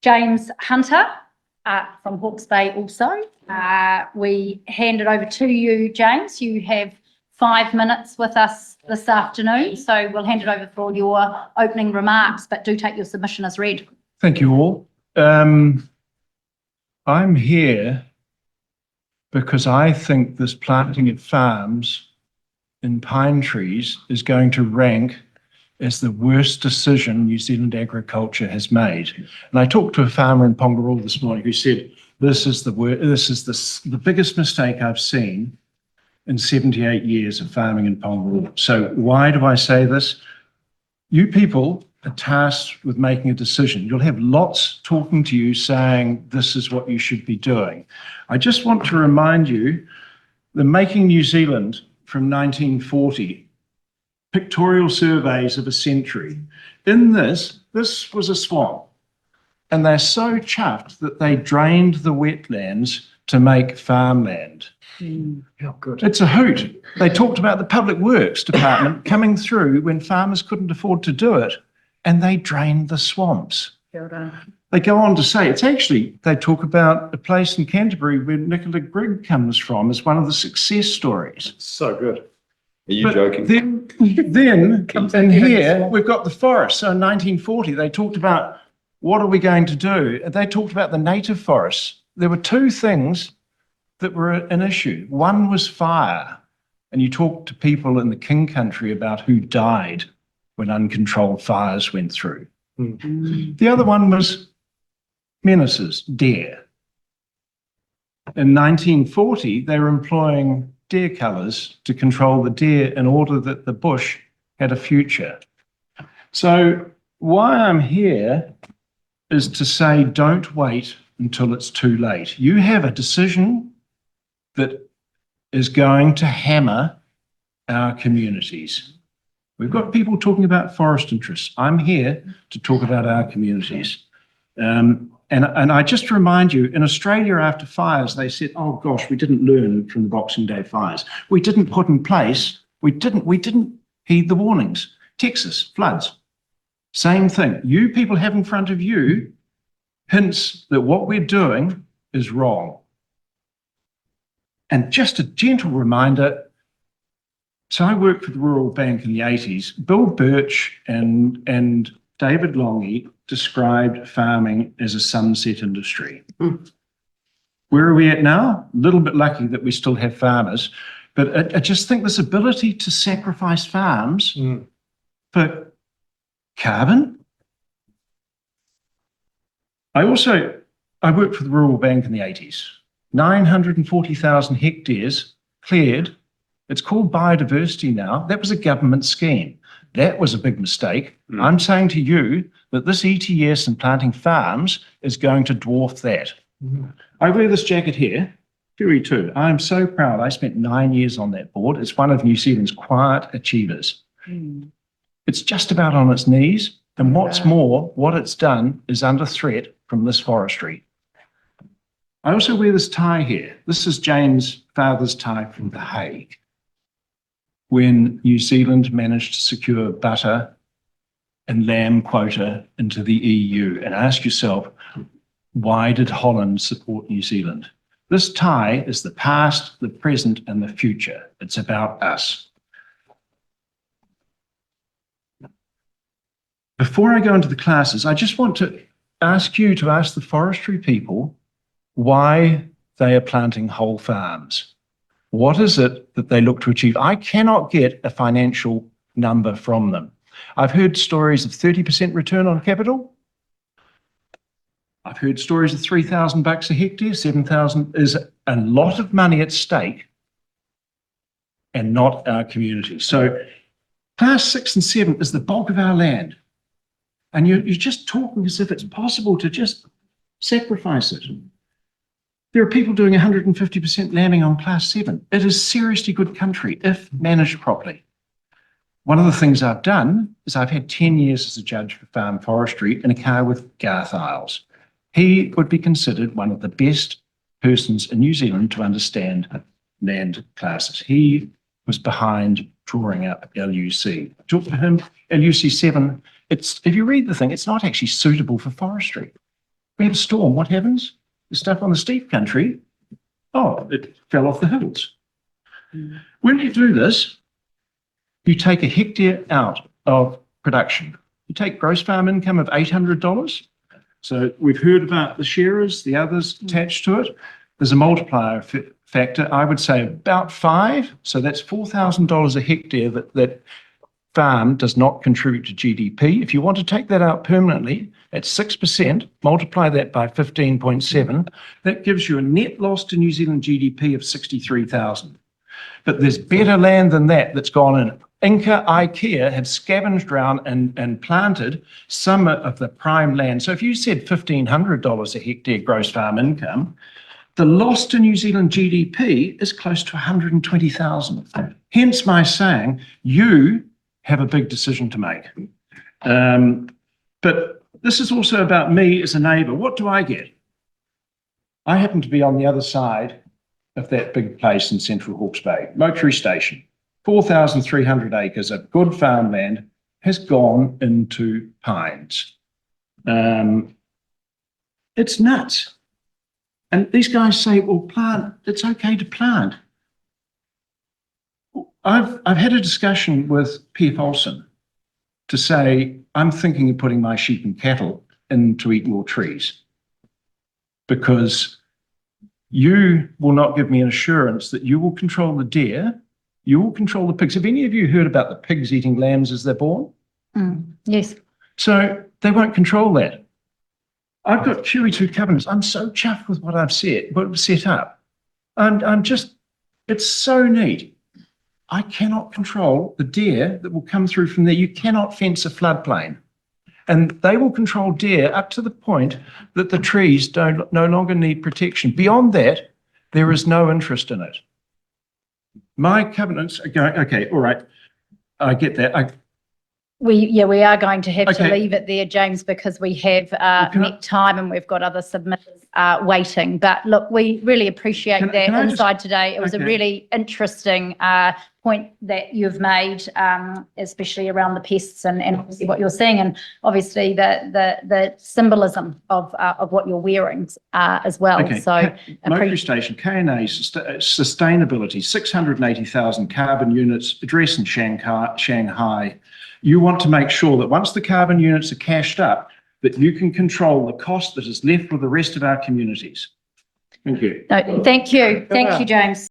James Hunter from Hawke's Bay also. We hand it over to you, James. You have 5 minutes with us this afternoon, so we'll hand it over for your opening remarks, but do take your submission as read. Thank you all. I'm here because I think this planting of farms in pine trees is going to rank as the worst decision New Zealand agriculture has made. And I talked to a farmer in Pongaroo this morning who said, this is the biggest mistake I've seen in 78 years of farming in Pongaroo. So why do I say this? You people are tasked with making a decision. You'll have lots talking to you saying this is what you should be doing. I just want to remind you the Making New Zealand from 1940, pictorial surveys of a century. In this was a swamp, and they're so chuffed that they drained the wetlands to make farmland. Oh, good. It's a hoot. They talked about the Public Works Department coming through when farmers couldn't afford to do it, and they drained the swamps. They go on to say, it's actually, they talk about a place in Canterbury where Nicola Grigg comes from as one of the success stories. So good. Are you joking? Then in here, we've got the forest. So in 1940, they talked about what are we going to do? They talked about the native forests. There were two things that were an issue. One was fire. And you talk to people in the King Country about who died when uncontrolled fires went through. The other one was menaces, deer. In 1940, they were employing deer colours to control the deer in order that the bush had a future. So why I'm here is to say don't wait until it's too late. You have a decision that is going to hammer our communities. We've got people talking about forest interests. I'm here to talk about our communities. And I just remind you, in Australia after fires, they said, oh gosh, we didn't learn from the Boxing Day fires. We didn't put in place, we didn't heed the warnings. Texas, floods, same thing. You people have in front of you hints that what we're doing is wrong. And just a gentle reminder, so I worked for the Rural Bank in the 80s. Bill Birch and David Longy described farming as a sunset industry. Where are we at now? A little bit lucky that we still have farmers, but I just think this ability to sacrifice farms for carbon. I worked for the Rural Bank in the 80s. 940,000 hectares cleared. It's called biodiversity now. That was a government scheme. That was a big mistake. I'm saying to you that this ETS and planting farms is going to dwarf that. I wear this jacket here, Fury 2. I'm so proud. I spent 9 years on that board. It's one of New Zealand's quiet achievers. It's just about on its knees. And what's more, what it's done is under threat from this forestry. I also wear this tie here. This is James' father's tie from The Hague, when New Zealand managed to secure butter and lamb quota into the EU. And ask yourself, why did Holland support New Zealand? This tie is the past, the present, and the future. It's about us. Before I go into the classes, I just want to ask you to ask the forestry people why they are planting whole farms. What is it that they look to achieve? I cannot get a financial number from them. I've heard stories of 30% return on capital. I've heard stories of $3,000 a hectare, 7,000 is a lot of money at stake and not our community. So class 6 and 7 is the bulk of our land. And you're just talking as if it's possible to just sacrifice it. There are people doing 150% lambing on class 7. It is seriously good country if managed properly. One of the things I've done is I've had 10 years as a judge for farm forestry in a car with Garth Isles. He would be considered one of the best persons in New Zealand to understand land classes. He was behind drawing up LUC. Talk to him, LUC 7, if you read the thing, it's not actually suitable for forestry. We have a storm. What happens? The stuff on the steep country, oh, it fell off the hills. When you do this, you take a hectare out of production. You take gross farm income of $800. So we've heard about the shearers, the others attached to it. There's a multiplier factor, I would say about 5. So that's $4,000 a hectare that farm does not contribute to GDP. If you want to take that out permanently at 6%, multiply that by 15.7, that gives you a net loss to New Zealand GDP of 63,000. But there's better land than that that's gone in. Inca, IKEA have scavenged around and planted some of the prime land. So if you said $1,500 a hectare gross farm income, the loss to New Zealand GDP is close to 120,000. Hence my saying, you have a big decision to make. But this is also about me as a neighbour. What do I get? I happen to be on the other side of that big place in central Hawke's Bay, Mokery Station. 4,300 acres of good farmland has gone into pines. It's nuts. And these guys say, well, plant, it's okay to plant. I've had a discussion with P.F. Olsen to say, I'm thinking of putting my sheep and cattle in to eat more trees because you will not give me an assurance that you will control the deer, you will control the pigs. Have any of you heard about the pigs eating lambs as they're born? Yes. So they won't control that. I've got QE2 covenants. I'm so chuffed with what I've set up. I'm just, it's so neat. I cannot control the deer that will come through from there. You cannot fence a floodplain. And they will control deer up to the point that the trees no longer need protection. Beyond that, there is no interest in it. My covenants are going, okay, all right, I get that. We are going to have to Okay. leave it there, James, because we have met time and we've got other submitters waiting. But look, we really appreciate that can I just- insight today. It was a Okay. really interesting point that you've made, especially around the pests and obviously what you're seeing, and obviously the symbolism of what you're wearing as well. Okay, So Mokery Station, K&A, sustainability, 680,000 carbon units, address in Shanghai. You want to make sure that once the carbon units are cashed up, that you can control the cost that is left with the rest of our communities. Thank you. no, thank you. Thank you, James.